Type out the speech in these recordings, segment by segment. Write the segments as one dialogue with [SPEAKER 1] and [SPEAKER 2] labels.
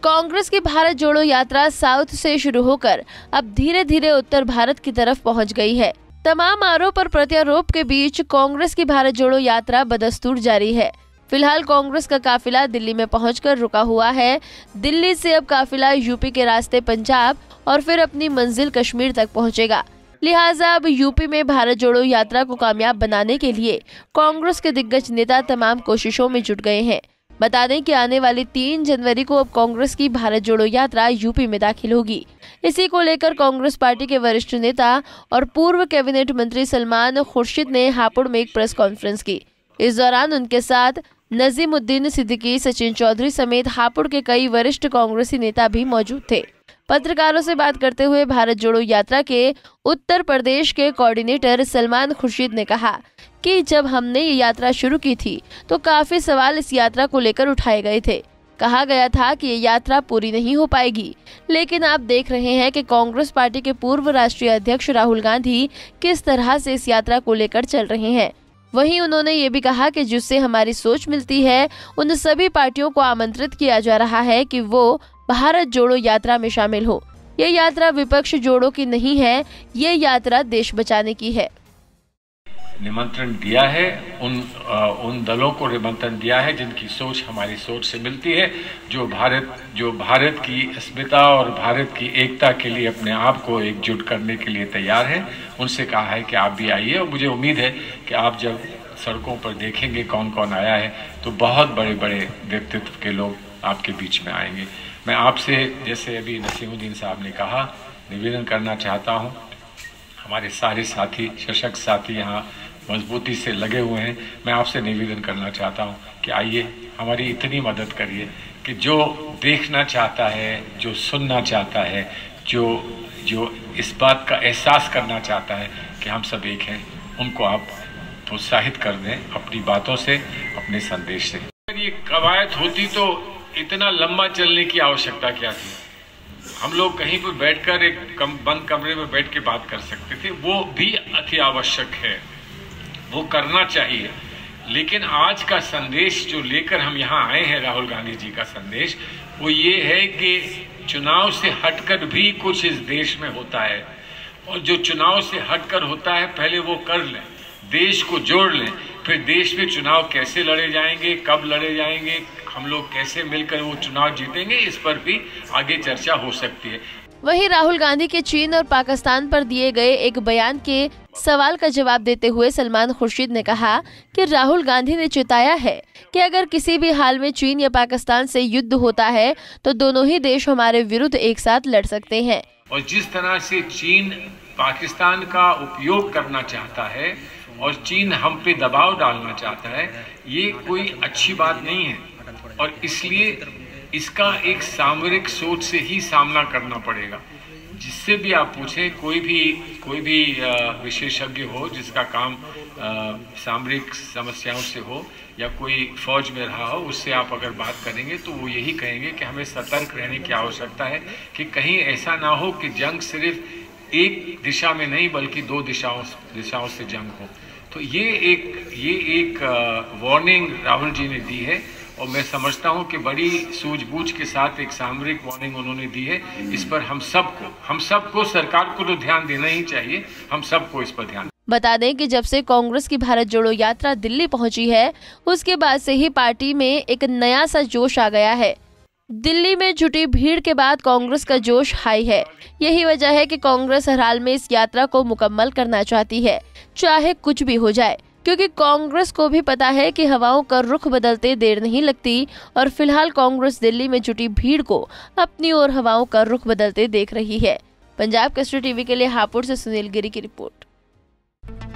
[SPEAKER 1] कांग्रेस की भारत जोड़ो यात्रा साउथ से शुरू होकर अब धीरे धीरे उत्तर भारत की तरफ पहुंच गई है। तमाम आरोप और प्रत्यारोप के बीच कांग्रेस की भारत जोड़ो यात्रा बदस्तूर जारी है। फिलहाल कांग्रेस का काफिला दिल्ली में पहुंचकर रुका हुआ है। दिल्ली से अब काफिला यूपी के रास्ते पंजाब और फिर अपनी मंजिल कश्मीर तक पहुंचेगा। लिहाजा अब यूपी में भारत जोड़ो यात्रा को कामयाब बनाने के लिए कांग्रेस के दिग्गज नेता तमाम कोशिशों में जुट गए हैं। बता दें कि आने वाली 3 जनवरी को अब कांग्रेस की भारत जोड़ो यात्रा यूपी में दाखिल होगी। इसी को लेकर कांग्रेस पार्टी के वरिष्ठ नेता और पूर्व कैबिनेट मंत्री सलमान खुर्शीद ने हापुड़ में एक प्रेस कॉन्फ्रेंस की। इस दौरान उनके साथ नजीमुद्दीन सिद्दीकी, सचिन चौधरी समेत हापुड़ के कई वरिष्ठ कांग्रेसी नेता भी मौजूद थे। पत्रकारों से बात करते हुए भारत जोड़ो यात्रा के उत्तर प्रदेश के कोऑर्डिनेटर सलमान खुर्शीद ने कहा कि जब हमने ये यात्रा शुरू की थी तो काफी सवाल इस यात्रा को लेकर उठाए गए थे। कहा गया था कि ये यात्रा पूरी नहीं हो पाएगी, लेकिन आप देख रहे हैं कि कांग्रेस पार्टी के पूर्व राष्ट्रीय अध्यक्ष राहुल गांधी किस तरह से इस यात्रा को लेकर चल रहे हैं। वहीं उन्होंने ये भी कहा कि जिससे हमारी सोच मिलती है उन सभी पार्टियों को आमंत्रित किया जा रहा है कि वो भारत जोड़ो यात्रा में शामिल हो। ये यात्रा विपक्ष जोड़ो की नहीं है, ये यात्रा देश बचाने की है।
[SPEAKER 2] निमंत्रण दिया है, उन दलों को निमंत्रण दिया है जिनकी सोच हमारी सोच से मिलती है, जो भारत की अस्मिता और भारत की एकता के लिए अपने आप को एकजुट करने के लिए तैयार है। उनसे कहा है कि आप भी आइए और मुझे उम्मीद है कि आप जब सड़कों पर देखेंगे कौन कौन आया है तो बहुत बड़े बड़े व्यक्तित्व के लोग आपके बीच में आएंगे। मैं आपसे, जैसे अभी नसीमुद्दीन साहब ने कहा, निवेदन करना चाहता हूँ। हमारे सारे साथी, सशक्त साथी यहाँ मजबूती से लगे हुए हैं। मैं आपसे निवेदन करना चाहता हूँ कि आइए, हमारी इतनी मदद करिए कि जो देखना चाहता है, जो सुनना चाहता है, जो इस बात का एहसास करना चाहता है कि हम सब एक हैं, उनको आप प्रोत्साहित कर दें अपनी बातों से, अपने संदेश से। अगर ये कवायद होती तो इतना लंबा चलने की आवश्यकता क्या थी? हम लोग कहीं पर बैठकर एक बंद कमरे में बैठ के बात कर सकते थे, वो भी अति आवश्यक है, वो करना चाहिए। लेकिन आज का संदेश जो लेकर हम यहाँ आए हैं, राहुल गांधी जी का संदेश, वो ये है कि चुनाव से हटकर भी कुछ इस देश में होता है, और जो चुनाव से हटकर होता है पहले वो कर लें, देश को जोड़ लें। फिर देश में चुनाव कैसे लड़े जाएंगे, कब लड़े जाएंगे, हम लोग कैसे मिलकर वो चुनाव जीतेंगे, इस पर भी आगे चर्चा हो सकती है।
[SPEAKER 1] वहीं राहुल गांधी के चीन और पाकिस्तान पर दिए गए एक बयान के सवाल का जवाब देते हुए सलमान खुर्शीद ने कहा कि राहुल गांधी ने चेताया है कि अगर किसी भी हाल में चीन या पाकिस्तान से युद्ध होता है तो दोनों ही देश हमारे विरुद्ध एक साथ लड़ सकते हैं।
[SPEAKER 2] और जिस तरह से चीन पाकिस्तान का उपयोग करना चाहता है और चीन हम पे दबाव डालना चाहता है, ये कोई अच्छी बात नहीं है, और इसलिए इसका एक सामरिक सोच से ही सामना करना पड़ेगा। जिससे भी आप पूछें, कोई भी विशेषज्ञ हो जिसका काम सामरिक समस्याओं से हो या कोई फौज में रहा हो, उससे आप अगर बात करेंगे तो वो यही कहेंगे कि हमें सतर्क रहने की आवश्यकता है कि कहीं ऐसा ना हो कि जंग सिर्फ एक दिशा में नहीं बल्कि 2 दिशाओं से जंग हो। तो ये एक वार्निंग राहुल जी ने दी है, और मैं समझता हूं कि बड़ी सूझबूझ के साथ एक सामरिक वार्निंग उन्होंने दी है। इस पर हम सबको सरकार को तो ध्यान देना ही चाहिए, हम सबको इस पर ध्यान।
[SPEAKER 1] बता दें कि जब से कांग्रेस की भारत जोड़ो यात्रा दिल्ली पहुंची है, उसके बाद से ही पार्टी में एक नया सा जोश आ गया है। दिल्ली में जुटी भीड़ के बाद कांग्रेस का जोश हाई है। यही वजह है कि कांग्रेस हर हाल में इस यात्रा को मुकम्मल करना चाहती है, चाहे कुछ भी हो जाए, क्योंकि कांग्रेस को भी पता है कि हवाओं का रुख बदलते देर नहीं लगती। और फिलहाल कांग्रेस दिल्ली में जुटी भीड़ को अपनी ओर हवाओं का रुख बदलते देख रही है। पंजाब केसरी टीवी के लिए हापुड़ से सुनील गिरी की रिपोर्ट।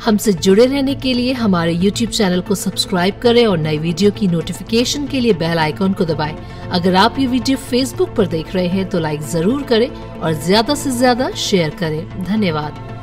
[SPEAKER 3] हमसे जुड़े रहने के लिए हमारे YouTube चैनल को सब्सक्राइब करें और नई वीडियो की नोटिफिकेशन के लिए बेल आइकॉन को दबाएं। अगर आप ये वीडियो Facebook पर देख रहे हैं तो लाइक जरूर करें और ज्यादा से ज्यादा शेयर करें। धन्यवाद।